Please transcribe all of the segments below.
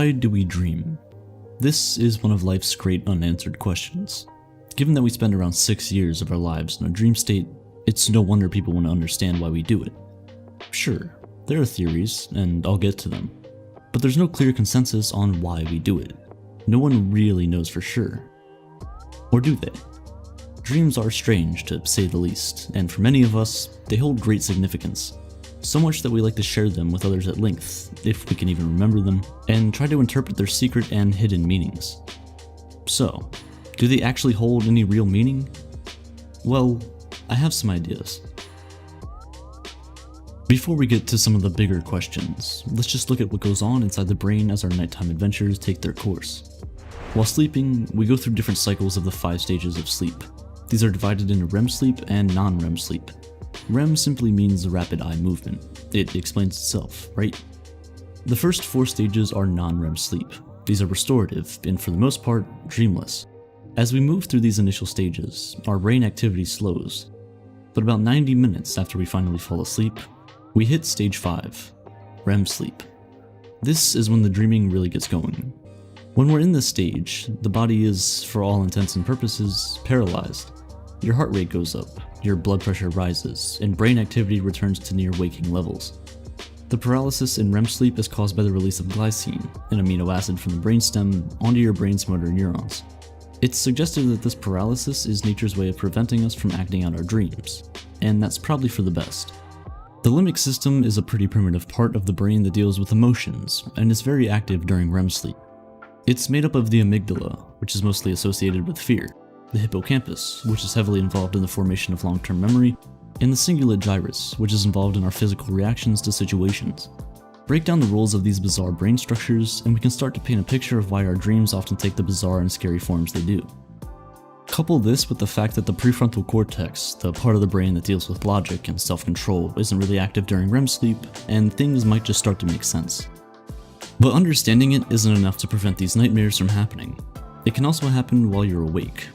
Why do we dream? This is one of life's great unanswered questions. Given that we spend around 6 years of our lives in a dream state, it's no wonder people want to understand why we do it. Sure, there are theories, and I'll get to them, but there's no clear consensus on why we do it. No one really knows for sure. Or do they? Dreams are strange, to say the least, and for many of us, they hold great significance. So much that we like to share them with others at length, if we can even remember them, and try to interpret their secret and hidden meanings. So, do they actually hold any real meaning? Well, I have some ideas. Before we get to some of the bigger questions, let's just look at what goes on inside the brain as our nighttime adventures take their course. While sleeping, we go through different cycles of the 5 stages of sleep. These are divided into REM sleep and non-REM sleep. REM simply means rapid eye movement. It explains itself, right? The first 4 stages are non-REM sleep. These are restorative and, for the most part, dreamless. As we move through these initial stages, our brain activity slows. But about 90 minutes after we finally fall asleep, we hit stage 5, REM sleep. This is when the dreaming really gets going. When we're in this stage, the body is, for all intents and purposes, paralyzed. Your heart rate goes up, your blood pressure rises, and brain activity returns to near waking levels. The paralysis in REM sleep is caused by the release of glycine, an amino acid from the brainstem, onto your brain's motor neurons. It's suggested that this paralysis is nature's way of preventing us from acting out our dreams, and that's probably for the best. The limbic system is a pretty primitive part of the brain that deals with emotions, and is very active during REM sleep. It's made up of the amygdala, which is mostly associated with fear, the hippocampus, which is heavily involved in the formation of long-term memory, and the cingulate gyrus, which is involved in our physical reactions to situations. Break down the roles of these bizarre brain structures, and we can start to paint a picture of why our dreams often take the bizarre and scary forms they do. Couple this with the fact that the prefrontal cortex, the part of the brain that deals with logic and self-control, isn't really active during REM sleep, and things might just start to make sense. But understanding it isn't enough to prevent these nightmares from happening. It can also happen while you're awake.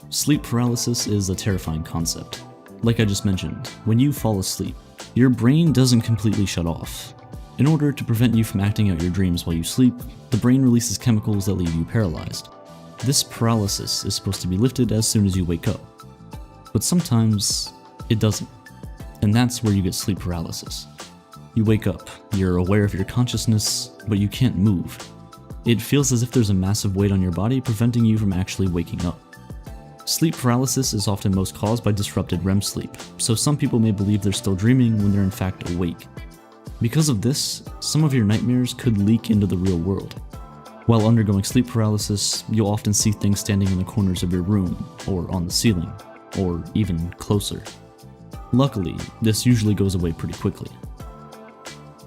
Sleep paralysis is a terrifying concept. Like I just mentioned, when you fall asleep, your brain doesn't completely shut off. In order to prevent you from acting out your dreams while you sleep, the brain releases chemicals that leave you paralyzed. This paralysis is supposed to be lifted as soon as you wake up. But sometimes, it doesn't. And that's where you get sleep paralysis. You wake up, you're aware of your consciousness, but you can't move. It feels as if there's a massive weight on your body preventing you from actually waking up. Sleep paralysis is often most caused by disrupted REM sleep, so some people may believe they're still dreaming when they're in fact awake. Because of this, some of your nightmares could leak into the real world. While undergoing sleep paralysis, you'll often see things standing in the corners of your room, or on the ceiling, or even closer. Luckily, this usually goes away pretty quickly.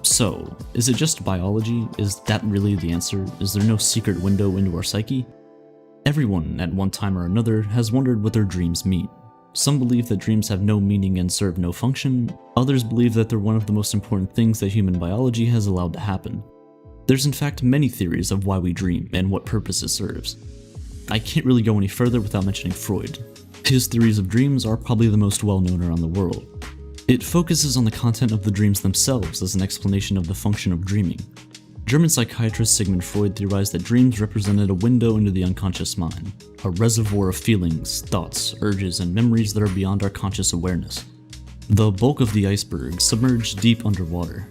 So, is it just biology? Is that really the answer? Is there no secret window into our psyche? Everyone, at one time or another, has wondered what their dreams mean. Some believe that dreams have no meaning and serve no function. Others believe that they're one of the most important things that human biology has allowed to happen. There's in fact many theories of why we dream and what purpose it serves. I can't really go any further without mentioning Freud. His theories of dreams are probably the most well-known around the world. It focuses on the content of the dreams themselves as an explanation of the function of dreaming. German psychiatrist Sigmund Freud theorized that dreams represented a window into the unconscious mind, a reservoir of feelings, thoughts, urges, and memories that are beyond our conscious awareness. The bulk of the iceberg submerged deep underwater.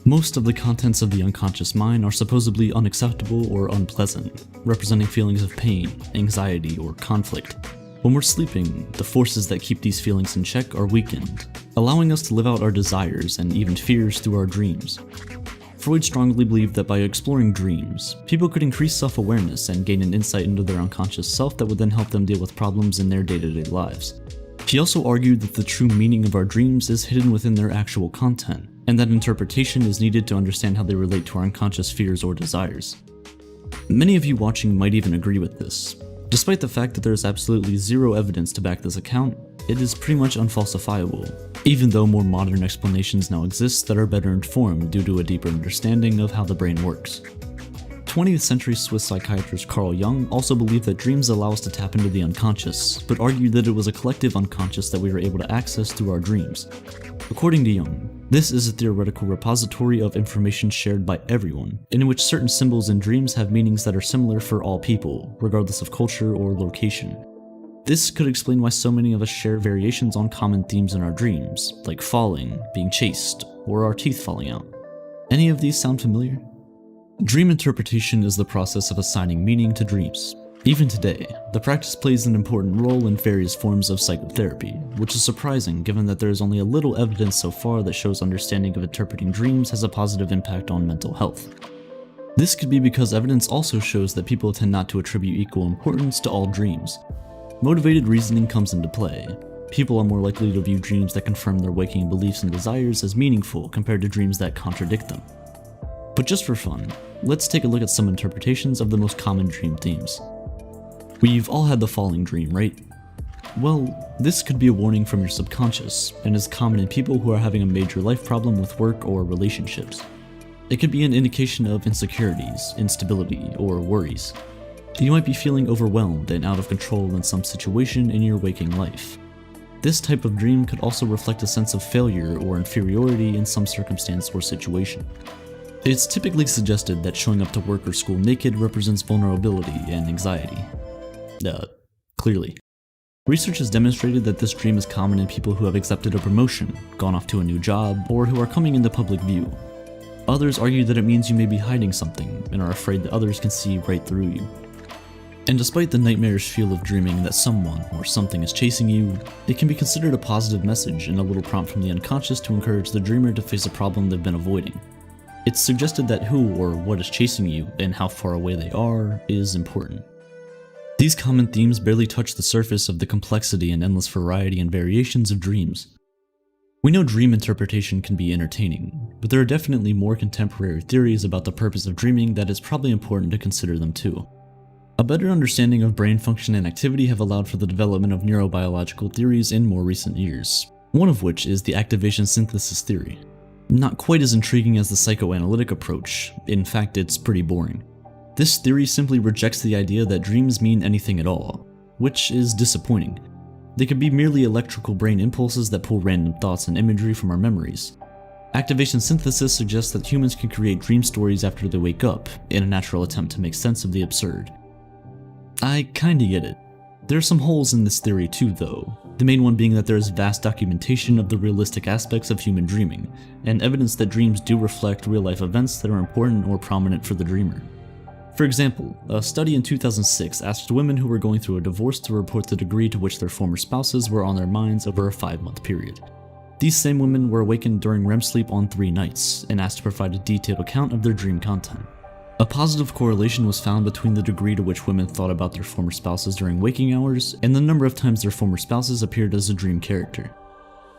Most of the contents of the unconscious mind are supposedly unacceptable or unpleasant, representing feelings of pain, anxiety, or conflict. When we're sleeping, the forces that keep these feelings in check are weakened, allowing us to live out our desires and even fears through our dreams. Freud strongly believed that by exploring dreams, people could increase self-awareness and gain an insight into their unconscious self that would then help them deal with problems in their day-to-day lives. He also argued that the true meaning of our dreams is hidden within their actual content, and that interpretation is needed to understand how they relate to our unconscious fears or desires. Many of you watching might even agree with this. Despite the fact that there is absolutely zero evidence to back this account, it is pretty much unfalsifiable, even though more modern explanations now exist that are better informed due to a deeper understanding of how the brain works. 20th century Swiss psychiatrist Carl Jung also believed that dreams allow us to tap into the unconscious, but argued that it was a collective unconscious that we were able to access through our dreams. According to Jung, this is a theoretical repository of information shared by everyone, in which certain symbols in dreams have meanings that are similar for all people, regardless of culture or location. This could explain why so many of us share variations on common themes in our dreams, like falling, being chased, or our teeth falling out. Any of these sound familiar? Dream interpretation is the process of assigning meaning to dreams. Even today, the practice plays an important role in various forms of psychotherapy, which is surprising given that there is only a little evidence so far that shows understanding of interpreting dreams has a positive impact on mental health. This could be because evidence also shows that people tend not to attribute equal importance to all dreams. Motivated reasoning comes into play. People are more likely to view dreams that confirm their waking beliefs and desires as meaningful compared to dreams that contradict them. But just for fun, let's take a look at some interpretations of the most common dream themes. We've all had the falling dream, right? Well, this could be a warning from your subconscious, and is common in people who are having a major life problem with work or relationships. It could be an indication of insecurities, instability, or worries. You might be feeling overwhelmed and out of control in some situation in your waking life. This type of dream could also reflect a sense of failure or inferiority in some circumstance or situation. It's typically suggested that showing up to work or school naked represents vulnerability and anxiety. Clearly. Research has demonstrated that this dream is common in people who have accepted a promotion, gone off to a new job, or who are coming into public view. Others argue that it means you may be hiding something and are afraid that others can see right through you. And despite the nightmarish feel of dreaming that someone or something is chasing you, it can be considered a positive message and a little prompt from the unconscious to encourage the dreamer to face a problem they've been avoiding. It's suggested that who or what is chasing you and how far away they are is important. These common themes barely touch the surface of the complexity and endless variety and variations of dreams. We know dream interpretation can be entertaining, but there are definitely more contemporary theories about the purpose of dreaming that it's probably important to consider them too. A better understanding of brain function and activity have allowed for the development of neurobiological theories in more recent years, one of which is the activation synthesis theory. Not quite as intriguing as the psychoanalytic approach, in fact it's pretty boring. This theory simply rejects the idea that dreams mean anything at all, which is disappointing. They could be merely electrical brain impulses that pull random thoughts and imagery from our memories. Activation synthesis suggests that humans can create dream stories after they wake up, in a natural attempt to make sense of the absurd. I kinda get it. There are some holes in this theory too though, the main one being that there is vast documentation of the realistic aspects of human dreaming, and evidence that dreams do reflect real-life events that are important or prominent for the dreamer. For example, a study in 2006 asked women who were going through a divorce to report the degree to which their former spouses were on their minds over a 5-month period. These same women were awakened during REM sleep on 3 nights, and asked to provide a detailed account of their dream content. A positive correlation was found between the degree to which women thought about their former spouses during waking hours, and the number of times their former spouses appeared as a dream character.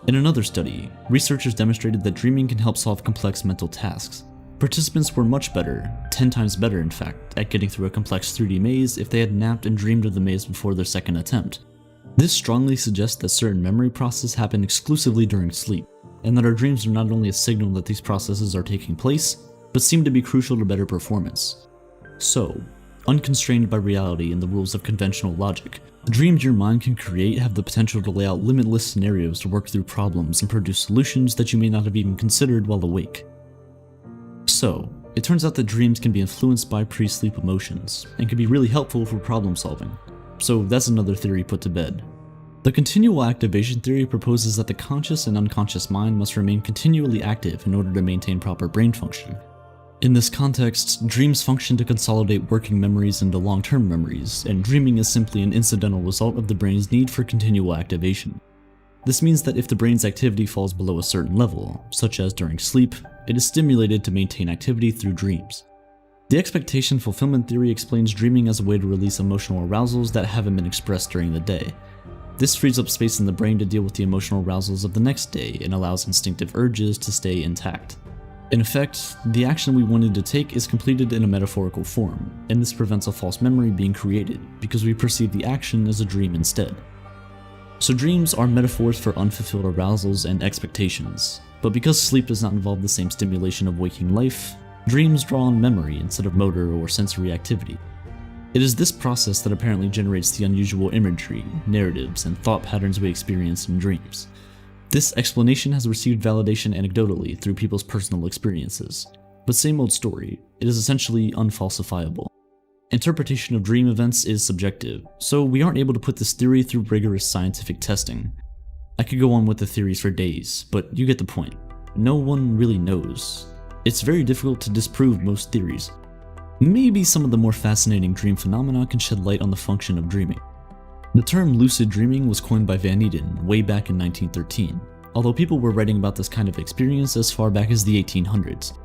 In another study, researchers demonstrated that dreaming can help solve complex mental tasks. Participants were much better, 10 times better in fact, at getting through a complex 3D maze if they had napped and dreamed of the maze before their second attempt. This strongly suggests that certain memory processes happen exclusively during sleep, and that our dreams are not only a signal that these processes are taking place, but seem to be crucial to better performance. So, unconstrained by reality and the rules of conventional logic, the dreams your mind can create have the potential to lay out limitless scenarios to work through problems and produce solutions that you may not have even considered while awake. So, it turns out that dreams can be influenced by pre-sleep emotions, and can be really helpful for problem solving. So that's another theory put to bed. The continual activation theory proposes that the conscious and unconscious mind must remain continually active in order to maintain proper brain function. In this context, dreams function to consolidate working memories into long-term memories, and dreaming is simply an incidental result of the brain's need for continual activation. This means that if the brain's activity falls below a certain level, such as during sleep, it is stimulated to maintain activity through dreams. The expectation fulfillment theory explains dreaming as a way to release emotional arousals that haven't been expressed during the day. This frees up space in the brain to deal with the emotional arousals of the next day and allows instinctive urges to stay intact. In effect, the action we wanted to take is completed in a metaphorical form, and this prevents a false memory being created because we perceive the action as a dream instead. So dreams are metaphors for unfulfilled arousals and expectations, but because sleep does not involve the same stimulation of waking life, dreams draw on memory instead of motor or sensory activity. It is this process that apparently generates the unusual imagery, narratives, and thought patterns we experience in dreams. This explanation has received validation anecdotally through people's personal experiences, but same old story, it is essentially unfalsifiable. Interpretation of dream events is subjective, so we aren't able to put this theory through rigorous scientific testing. I could go on with the theories for days, but you get the point. No one really knows. It's very difficult to disprove most theories. Maybe some of the more fascinating dream phenomena can shed light on the function of dreaming. The term lucid dreaming was coined by Van Eeden way back in 1913, although people were writing about this kind of experience as far back as the 1800s.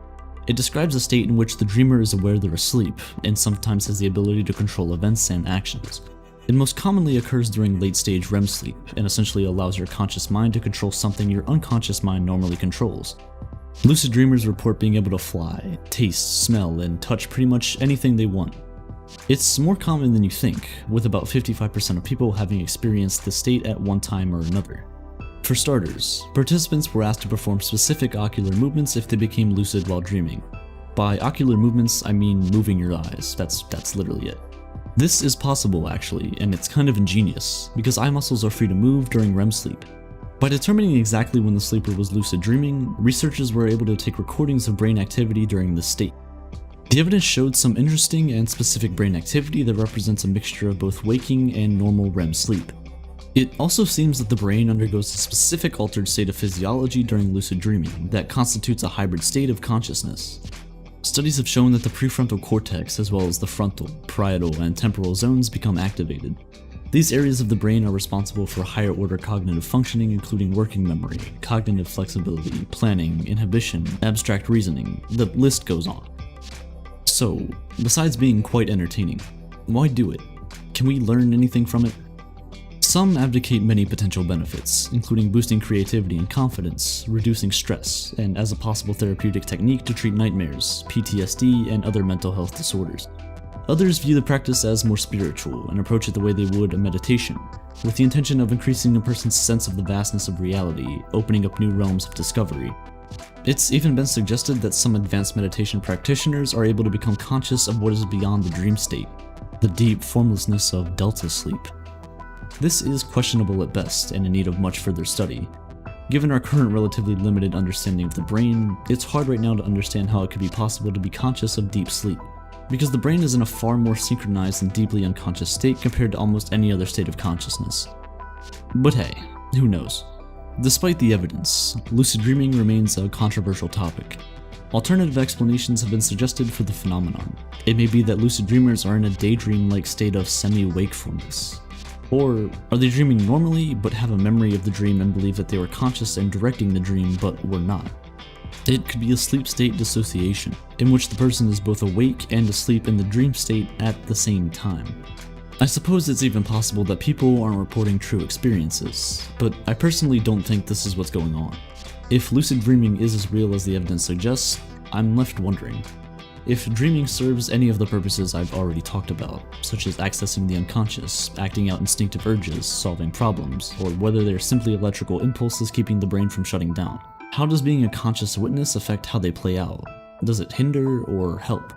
It describes a state in which the dreamer is aware they're asleep, and sometimes has the ability to control events and actions. It most commonly occurs during late-stage REM sleep, and essentially allows your conscious mind to control something your unconscious mind normally controls. Lucid dreamers report being able to fly, taste, smell, and touch pretty much anything they want. It's more common than you think, with about 55% of people having experienced this state at one time or another. For starters, participants were asked to perform specific ocular movements if they became lucid while dreaming. By ocular movements, I mean moving your eyes, that's literally it. This is possible actually, and it's kind of ingenious, because eye muscles are free to move during REM sleep. By determining exactly when the sleeper was lucid dreaming, researchers were able to take recordings of brain activity during this state. The evidence showed some interesting and specific brain activity that represents a mixture of both waking and normal REM sleep. It also seems that the brain undergoes a specific altered state of physiology during lucid dreaming that constitutes a hybrid state of consciousness. Studies have shown that the prefrontal cortex, as well as the frontal, parietal, and temporal zones become activated. These areas of the brain are responsible for higher order cognitive functioning, including working memory, cognitive flexibility, planning, inhibition, abstract reasoning, the list goes on. So, besides being quite entertaining, why do it? Can we learn anything from it? Some advocate many potential benefits, including boosting creativity and confidence, reducing stress, and as a possible therapeutic technique to treat nightmares, PTSD, and other mental health disorders. Others view the practice as more spiritual and approach it the way they would a meditation, with the intention of increasing a person's sense of the vastness of reality, opening up new realms of discovery. It's even been suggested that some advanced meditation practitioners are able to become conscious of what is beyond the dream state, the deep formlessness of delta sleep. This is questionable at best and in need of much further study. Given our current relatively limited understanding of the brain, it's hard right now to understand how it could be possible to be conscious of deep sleep, because the brain is in a far more synchronized and deeply unconscious state compared to almost any other state of consciousness. But hey, who knows? Despite the evidence, lucid dreaming remains a controversial topic. Alternative explanations have been suggested for the phenomenon. It may be that lucid dreamers are in a daydream-like state of semi-wakefulness. Or are they dreaming normally but have a memory of the dream and believe that they were conscious and directing the dream but were not? It could be a sleep state dissociation, in which the person is both awake and asleep in the dream state at the same time. I suppose it's even possible that people aren't reporting true experiences, but I personally don't think this is what's going on. If lucid dreaming is as real as the evidence suggests, I'm left wondering. If dreaming serves any of the purposes I've already talked about, such as accessing the unconscious, acting out instinctive urges, solving problems, or whether they're simply electrical impulses keeping the brain from shutting down, how does being a conscious witness affect how they play out? Does it hinder or help?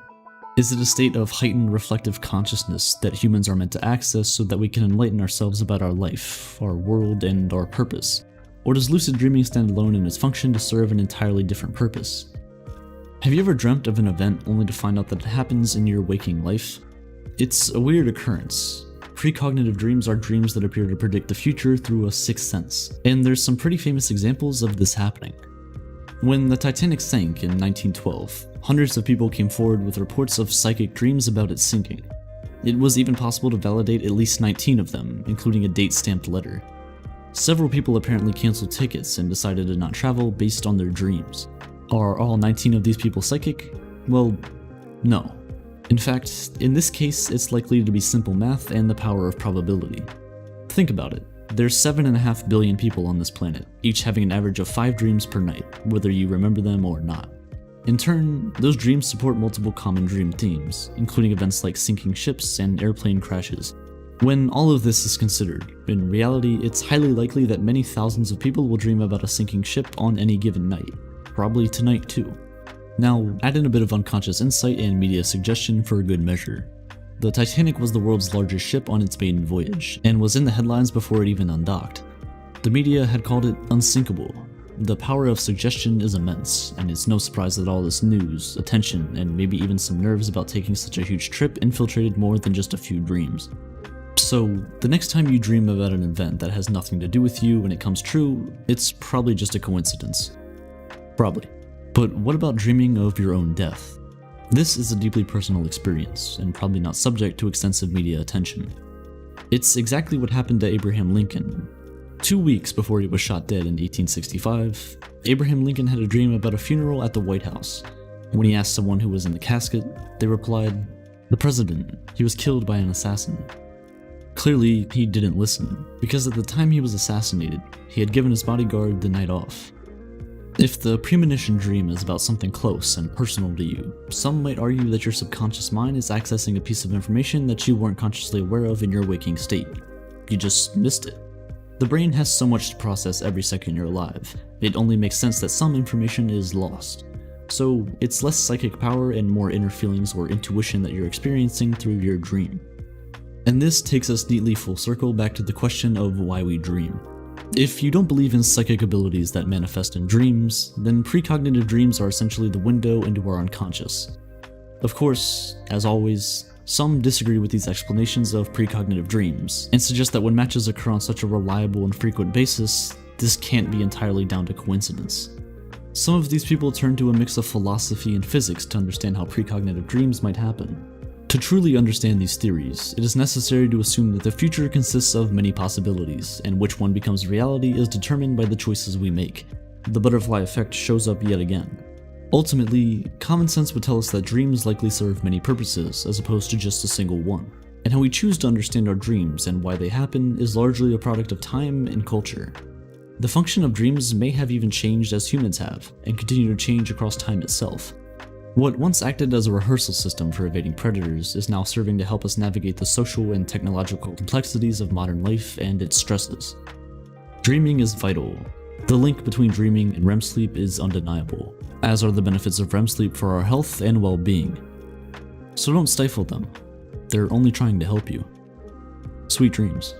Is it a state of heightened reflective consciousness that humans are meant to access so that we can enlighten ourselves about our life, our world, and our purpose? Or does lucid dreaming stand alone in its function to serve an entirely different purpose? Have you ever dreamt of an event only to find out that it happens in your waking life? It's a weird occurrence. Precognitive dreams are dreams that appear to predict the future through a sixth sense, and there's some pretty famous examples of this happening. When the Titanic sank in 1912, hundreds of people came forward with reports of psychic dreams about it sinking. It was even possible to validate at least 19 of them, including a date-stamped letter. Several people apparently canceled tickets and decided to not travel based on their dreams. Are all 19 of these people psychic? Well, no. In fact, in this case, it's likely to be simple math and the power of probability. Think about it. There's 7.5 billion people on this planet, each having an average of 5 dreams per night, whether you remember them or not. In turn, those dreams support multiple common dream themes, including events like sinking ships and airplane crashes. When all of this is considered, in reality, it's highly likely that many thousands of people will dream about a sinking ship on any given night. Probably tonight too. Now, add in a bit of unconscious insight and media suggestion for a good measure. The Titanic was the world's largest ship on its maiden voyage, and was in the headlines before it even undocked. The media had called it unsinkable. The power of suggestion is immense, and it's no surprise that all this news, attention, and maybe even some nerves about taking such a huge trip infiltrated more than just a few dreams. So, the next time you dream about an event that has nothing to do with you and it comes true, it's probably just a coincidence. Probably. But what about dreaming of your own death? This is a deeply personal experience, and probably not subject to extensive media attention. It's exactly what happened to Abraham Lincoln. 2 weeks before he was shot dead in 1865, Abraham Lincoln had a dream about a funeral at the White House. When he asked someone who was in the casket, they replied, "The president, he was killed by an assassin." Clearly, he didn't listen, because at the time he was assassinated, he had given his bodyguard the night off. If the premonition dream is about something close and personal to you, some might argue that your subconscious mind is accessing a piece of information that you weren't consciously aware of in your waking state. You just missed it. The brain has so much to process every second you're alive, it only makes sense that some information is lost. So it's less psychic power and more inner feelings or intuition that you're experiencing through your dream. And this takes us neatly full circle back to the question of why we dream. If you don't believe in psychic abilities that manifest in dreams, then precognitive dreams are essentially the window into our unconscious. Of course, as always, some disagree with these explanations of precognitive dreams, and suggest that when matches occur on such a reliable and frequent basis, this can't be entirely down to coincidence. Some of these people turn to a mix of philosophy and physics to understand how precognitive dreams might happen. To truly understand these theories, it is necessary to assume that the future consists of many possibilities, and which one becomes reality is determined by the choices we make. The butterfly effect shows up yet again. Ultimately, common sense would tell us that dreams likely serve many purposes as opposed to just a single one, and how we choose to understand our dreams and why they happen is largely a product of time and culture. The function of dreams may have even changed as humans have, and continue to change across time itself. What once acted as a rehearsal system for evading predators is now serving to help us navigate the social and technological complexities of modern life and its stresses. Dreaming is vital. The link between dreaming and REM sleep is undeniable, as are the benefits of REM sleep for our health and well-being. So don't stifle them. They're only trying to help you. Sweet dreams.